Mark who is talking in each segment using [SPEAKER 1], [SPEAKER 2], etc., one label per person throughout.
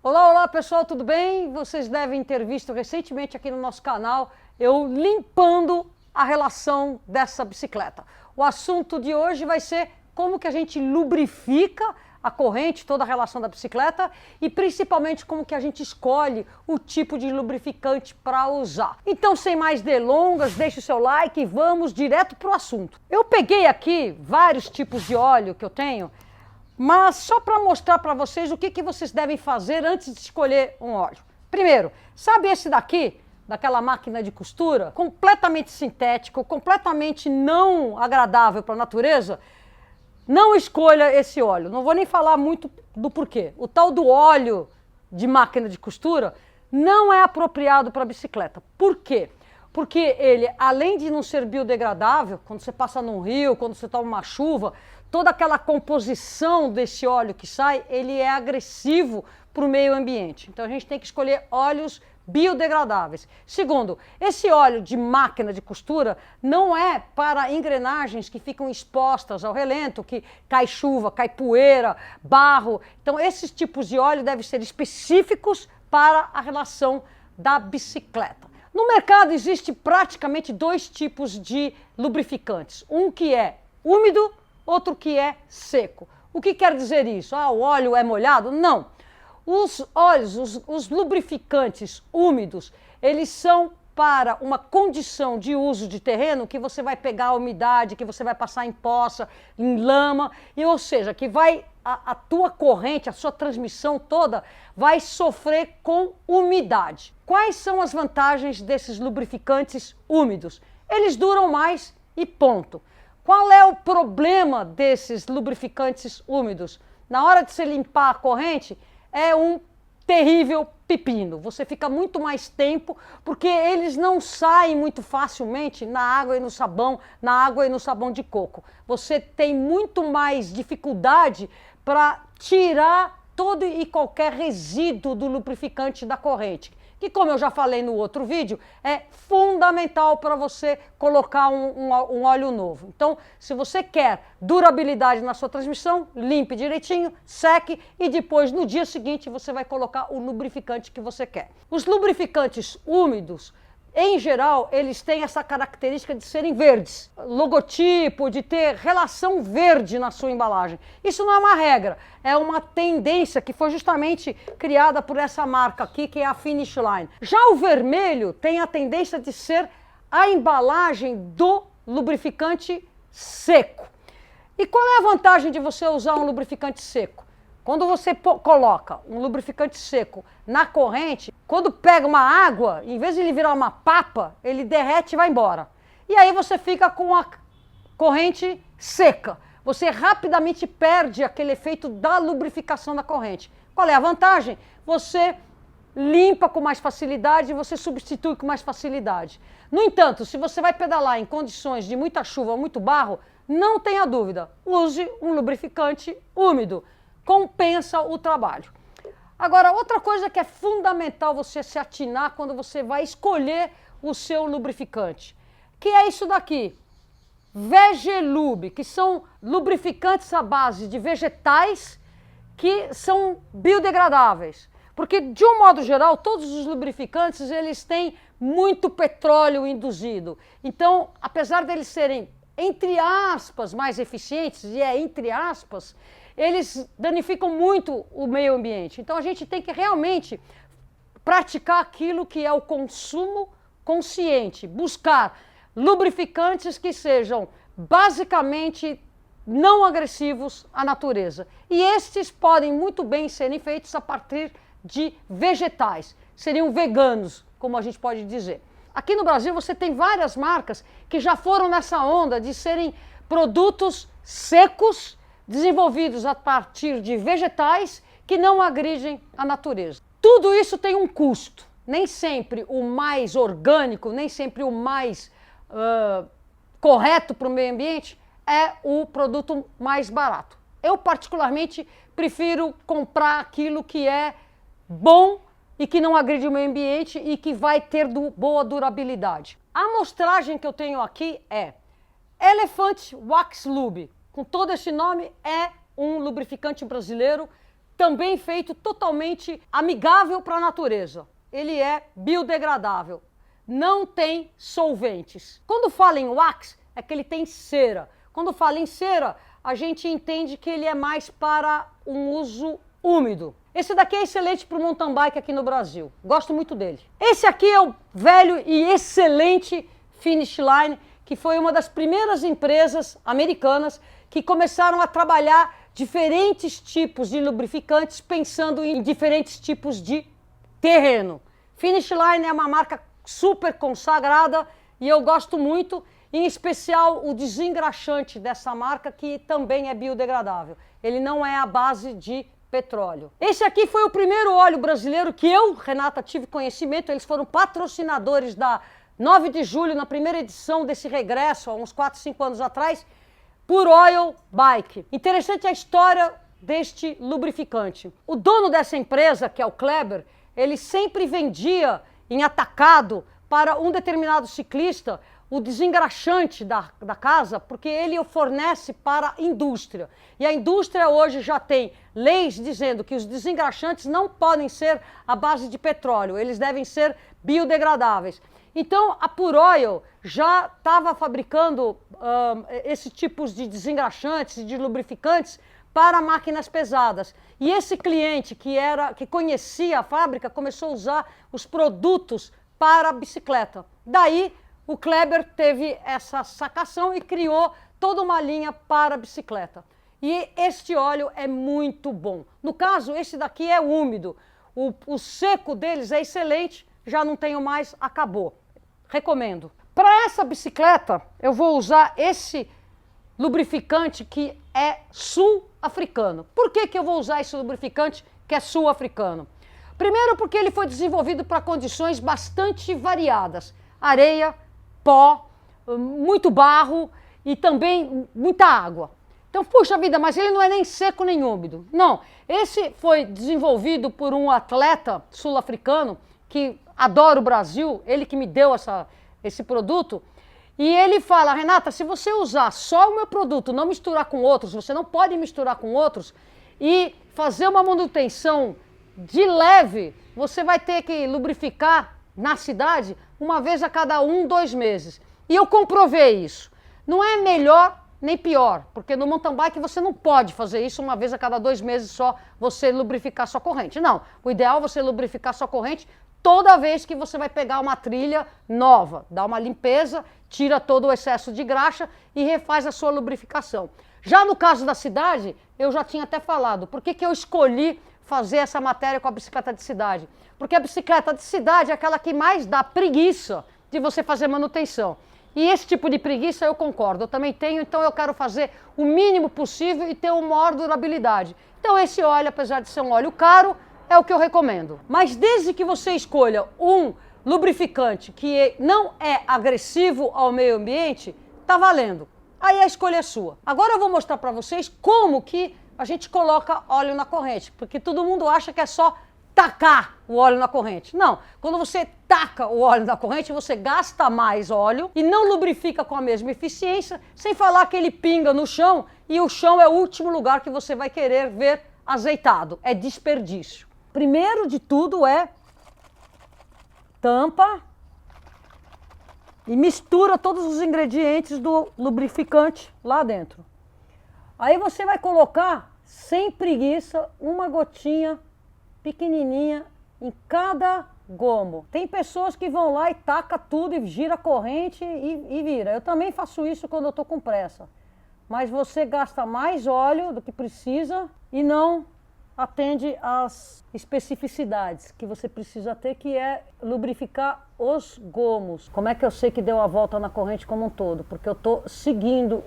[SPEAKER 1] Olá, olá pessoal, tudo bem? Vocês devem ter visto recentemente aqui no nosso canal eu limpando a relação dessa bicicleta. O assunto de hoje vai ser como que a gente lubrifica a corrente, toda a relação da bicicleta e principalmente como que a gente escolhe o tipo de lubrificante para usar. Então, sem mais delongas, deixe o seu like e vamos direto para o assunto. Eu peguei aqui vários tipos de óleo que eu tenho, mas só para mostrar para vocês o que vocês devem fazer antes de escolher um óleo. Primeiro, sabe esse daqui, daquela máquina de costura, completamente sintético, completamente não agradável para a natureza? Não escolha esse óleo, não vou nem falar muito do porquê. O tal do óleo de máquina de costura não é apropriado para bicicleta. Por quê? Porque ele, além de não ser biodegradável, quando você passa num rio, quando você toma uma chuva, toda aquela composição desse óleo que sai, ele é agressivo para o meio ambiente. Então a gente tem que escolher óleos biodegradáveis. Segundo, esse óleo de máquina de costura não é para engrenagens que ficam expostas ao relento, que cai chuva, cai poeira, barro. Então esses tipos de óleo devem ser específicos para a relação da bicicleta. No mercado existe praticamente dois tipos de lubrificantes. Um que é úmido, outro que é seco. O que quer dizer isso? Ah, o óleo é molhado? Não. Os óleos, os lubrificantes úmidos, eles são para uma condição de uso de terreno que você vai pegar a umidade, que você vai passar em poça, em lama, ou seja, que vai a tua corrente, a sua transmissão toda vai sofrer com umidade. Quais são as vantagens desses lubrificantes úmidos? Eles duram mais e ponto. Qual é o problema desses lubrificantes úmidos? Na hora de você limpar a corrente, é um terrível pepino. Você fica muito mais tempo porque eles não saem muito facilmente na água e no sabão de coco. Você tem muito mais dificuldade para tirar todo e qualquer resíduo do lubrificante da corrente, que, como eu já falei no outro vídeo, é fundamental para você colocar um óleo novo. Então, se você quer durabilidade na sua transmissão, limpe direitinho, seque e depois, no dia seguinte, você vai colocar o lubrificante que você quer. Os lubrificantes úmidos, em geral, eles têm essa característica de serem verdes. Logotipo, de ter relação verde na sua embalagem. Isso não é uma regra, é uma tendência que foi justamente criada por essa marca aqui, que é a Finish Line. Já o vermelho tem a tendência de ser a embalagem do lubrificante seco. E qual é a vantagem de você usar um lubrificante seco? Quando você coloca um lubrificante seco na corrente, quando pega uma água, em vez de ele virar uma papa, ele derrete e vai embora. E aí você fica com a corrente seca. Você rapidamente perde aquele efeito da lubrificação da corrente. Qual é a vantagem? Você limpa com mais facilidade e você substitui com mais facilidade. No entanto, se você vai pedalar em condições de muita chuva ou muito barro, não tenha dúvida, use um lubrificante úmido. Compensa o trabalho. Agora, outra coisa que é fundamental você se atinar quando você vai escolher o seu lubrificante, que é isso daqui, Vegelub, que são lubrificantes à base de vegetais que são biodegradáveis. Porque, de um modo geral, todos os lubrificantes, eles têm muito petróleo induzido. Então, apesar deles serem, entre aspas, mais eficientes, e é entre aspas, eles danificam muito o meio ambiente. Então a gente tem que realmente praticar aquilo que é o consumo consciente, buscar lubrificantes que sejam basicamente não agressivos à natureza. E estes podem muito bem serem feitos a partir de vegetais, seriam veganos, como a gente pode dizer. Aqui no Brasil você tem várias marcas que já foram nessa onda de serem produtos secos, desenvolvidos a partir de vegetais que não agridem a natureza. Tudo isso tem um custo. Nem sempre o mais orgânico, nem sempre o mais correto para o meio ambiente é o produto mais barato. Eu, particularmente, prefiro comprar aquilo que é bom e que não agride o meio ambiente e que vai ter boa durabilidade. A amostragem que eu tenho aqui é Elephant Wax Lube. Com todo esse nome, é um lubrificante brasileiro também feito totalmente amigável para a natureza. Ele é biodegradável, não tem solventes. Quando fala em wax, é que ele tem cera. Quando fala em cera, a gente entende que ele é mais para um uso úmido. Esse daqui é excelente para o mountain bike aqui no Brasil. Gosto muito dele. Esse aqui é o velho e excelente Finish Line, que foi uma das primeiras empresas americanas que começaram a trabalhar diferentes tipos de lubrificantes pensando em diferentes tipos de terreno. Finish Line é uma marca super consagrada e eu gosto muito, em especial o desengraxante dessa marca, que também é biodegradável. Ele não é à base de petróleo. Esse aqui foi o primeiro óleo brasileiro que eu, Renata, tive conhecimento. Eles foram patrocinadores da 9 de julho, na primeira edição desse regresso, há uns 4, 5 anos atrás, Pure Oil Bike. Interessante a história deste lubrificante. O dono dessa empresa, que é o Kleber, ele sempre vendia em atacado para um determinado ciclista o desengraxante da casa, porque ele o fornece para a indústria. E a indústria hoje já tem leis dizendo que os desengraxantes não podem ser à base de petróleo, eles devem ser biodegradáveis. Então a Pure Oil já estava fabricando esses tipos de desengraxantes e de lubrificantes para máquinas pesadas. E esse cliente que conhecia a fábrica começou a usar os produtos para a bicicleta. Daí o Kleber teve essa sacação e criou toda uma linha para a bicicleta. E este óleo é muito bom. No caso, esse daqui é úmido. O seco deles é excelente, já não tenho mais, acabou. Recomendo. Para essa bicicleta, eu vou usar esse lubrificante que é sul-africano. Por que eu vou usar esse lubrificante que é sul-africano? Primeiro porque ele foi desenvolvido para condições bastante variadas. Areia, pó, muito barro e também muita água. Então, puxa vida, mas ele não é nem seco nem úmido. Não, esse foi desenvolvido por um atleta sul-africano que adora o Brasil, ele que me deu esse produto. E ele fala, Renata, se você usar só o meu produto, não misturar com outros, você não pode misturar com outros, e fazer uma manutenção de leve, você vai ter que lubrificar na cidade uma vez a cada 1, 2 meses. E eu comprovei isso. Não é melhor nem pior, porque no mountain bike você não pode fazer isso uma vez a cada 2 meses só você lubrificar sua corrente. Não, o ideal é você lubrificar sua corrente toda vez que você vai pegar uma trilha nova, dá uma limpeza, tira todo o excesso de graxa e refaz a sua lubrificação. Já no caso da cidade, eu já tinha até falado, por que eu escolhi fazer essa matéria com a bicicleta de cidade? Porque a bicicleta de cidade é aquela que mais dá preguiça de você fazer manutenção. E esse tipo de preguiça eu concordo, eu também tenho, então eu quero fazer o mínimo possível e ter uma maior durabilidade. Então esse óleo, apesar de ser um óleo caro, é o que eu recomendo. Mas desde que você escolha um lubrificante que não é agressivo ao meio ambiente, tá valendo. Aí a escolha é sua. Agora eu vou mostrar para vocês como que a gente coloca óleo na corrente, porque todo mundo acha que é só tacar o óleo na corrente. Não, quando você taca o óleo na corrente, você gasta mais óleo e não lubrifica com a mesma eficiência, sem falar que ele pinga no chão e o chão é o último lugar que você vai querer ver azeitado. É desperdício. Primeiro de tudo é tampa e mistura todos os ingredientes do lubrificante lá dentro. Aí você vai colocar, sem preguiça, uma gotinha pequenininha em cada gomo. Tem pessoas que vão lá e taca tudo e gira a corrente e vira. Eu também faço isso quando eu estou com pressa. Mas você gasta mais óleo do que precisa e não atende às especificidades que você precisa ter, que é lubrificar os gomos. Como é que eu sei que deu a volta na corrente como um todo? Porque eu estou seguindo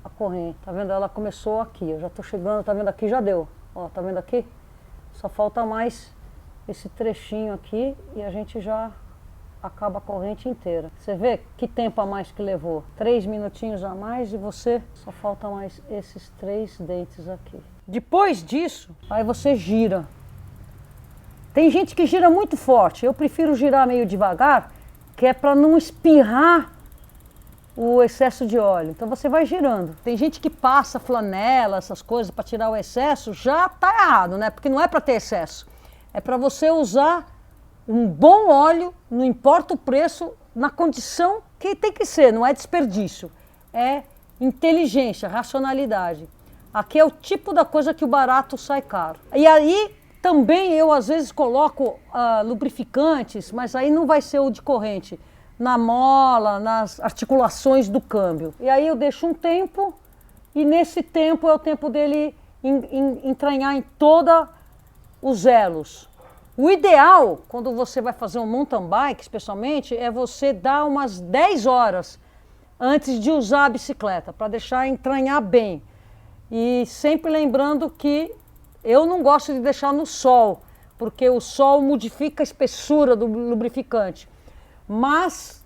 [SPEAKER 1] a corrente. Tá vendo? Ela começou aqui, eu já estou chegando, tá vendo aqui? Já deu. Ó, tá vendo aqui? Só falta mais esse trechinho aqui e a gente já acaba a corrente inteira. Você vê que tempo a mais que levou? 3 minutinhos a mais e você só falta mais esses 3 dentes aqui. Depois disso, aí você gira. Tem gente que gira muito forte, eu prefiro girar meio devagar, que é para não espirrar o excesso de óleo. Então você vai girando. Tem gente que passa flanela, essas coisas para tirar o excesso, já tá errado, né? Porque não é para ter excesso. É para você usar um bom óleo, não importa o preço, na condição que tem que ser, não é desperdício. É inteligência, racionalidade. Aqui é o tipo da coisa que o barato sai caro. E aí também eu às vezes coloco lubrificantes, mas aí não vai ser o de corrente, na mola, nas articulações do câmbio. E aí eu deixo um tempo, e nesse tempo é o tempo dele entranhar em todos os elos. O ideal, quando você vai fazer um mountain bike, especialmente, é você dar umas 10 horas antes de usar a bicicleta, para deixar entranhar bem. E sempre lembrando que eu não gosto de deixar no sol, porque o sol modifica a espessura do lubrificante. Mas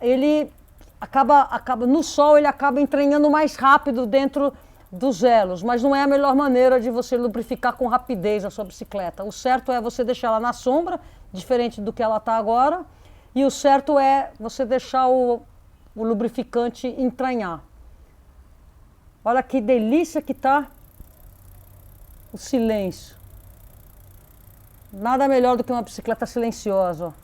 [SPEAKER 1] ele acaba no sol, ele acaba entranhando mais rápido dentro dos elos, mas não é a melhor maneira de você lubrificar com rapidez a sua bicicleta. O certo é você deixar ela na sombra, diferente do que ela está agora, e o certo é você deixar o lubrificante entranhar. Olha que delícia que tá o silêncio. Nada melhor do que uma bicicleta silenciosa, ó.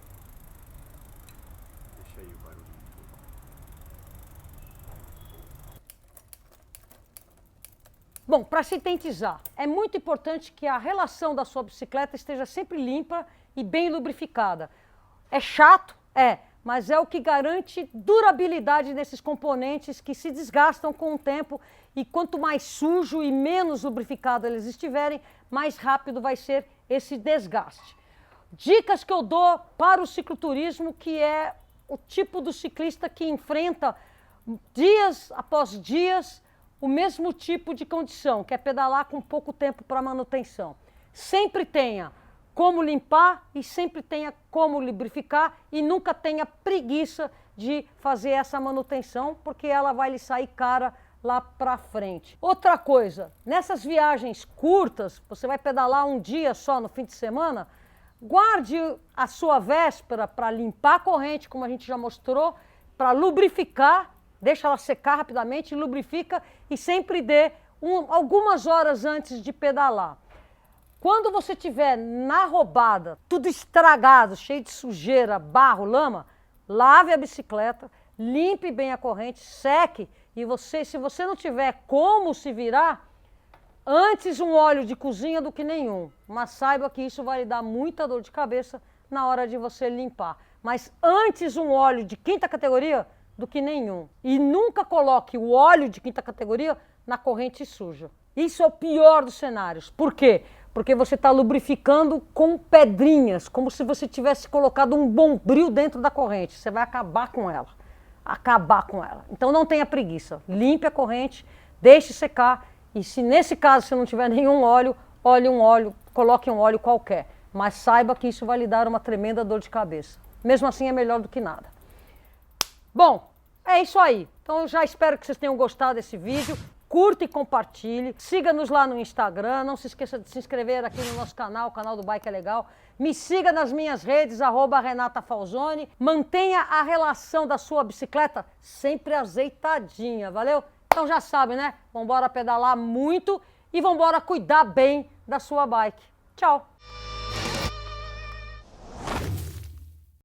[SPEAKER 1] Bom, para sintetizar, é muito importante que a relação da sua bicicleta esteja sempre limpa e bem lubrificada. É chato? É, mas é o que garante durabilidade desses componentes que se desgastam com o tempo, e quanto mais sujo e menos lubrificado eles estiverem, mais rápido vai ser esse desgaste. Dicas que eu dou para o cicloturismo, que é o tipo do ciclista que enfrenta dias após dias o mesmo tipo de condição, que é pedalar com pouco tempo para manutenção. Sempre tenha como limpar e sempre tenha como lubrificar, e nunca tenha preguiça de fazer essa manutenção, porque ela vai lhe sair cara lá para frente. Outra coisa, nessas viagens curtas, você vai pedalar um dia só no fim de semana, guarde a sua véspera para limpar a corrente, como a gente já mostrou, para lubrificar. Deixa ela secar rapidamente, lubrifica e sempre dê algumas horas antes de pedalar. Quando você estiver na roubada, tudo estragado, cheio de sujeira, barro, lama, lave a bicicleta, limpe bem a corrente, seque, e se você não tiver como se virar, antes um óleo de cozinha do que nenhum. Mas saiba que isso vai lhe dar muita dor de cabeça na hora de você limpar. Mas antes um óleo de quinta categoria do que nenhum. E nunca coloque o óleo de quinta categoria na corrente suja. Isso é o pior dos cenários. Por quê? Porque você está lubrificando com pedrinhas, como se você tivesse colocado um bombril dentro da corrente. Você vai acabar com ela. Acabar com ela. Então não tenha preguiça. Limpe a corrente, deixe secar, e se nesse caso você não tiver nenhum óleo, coloque um óleo qualquer. Mas saiba que isso vai lhe dar uma tremenda dor de cabeça. Mesmo assim é melhor do que nada. Bom, é isso aí. Então eu já espero que vocês tenham gostado desse vídeo. Curta e compartilhe. Siga-nos lá no Instagram. Não se esqueça de se inscrever aqui no nosso canal, o canal do Bike é Legal. Me siga nas minhas redes, @RenataFalzoni. Mantenha a relação da sua bicicleta sempre azeitadinha, valeu? Então já sabe, né? Vambora pedalar muito e vambora cuidar bem da sua bike. Tchau!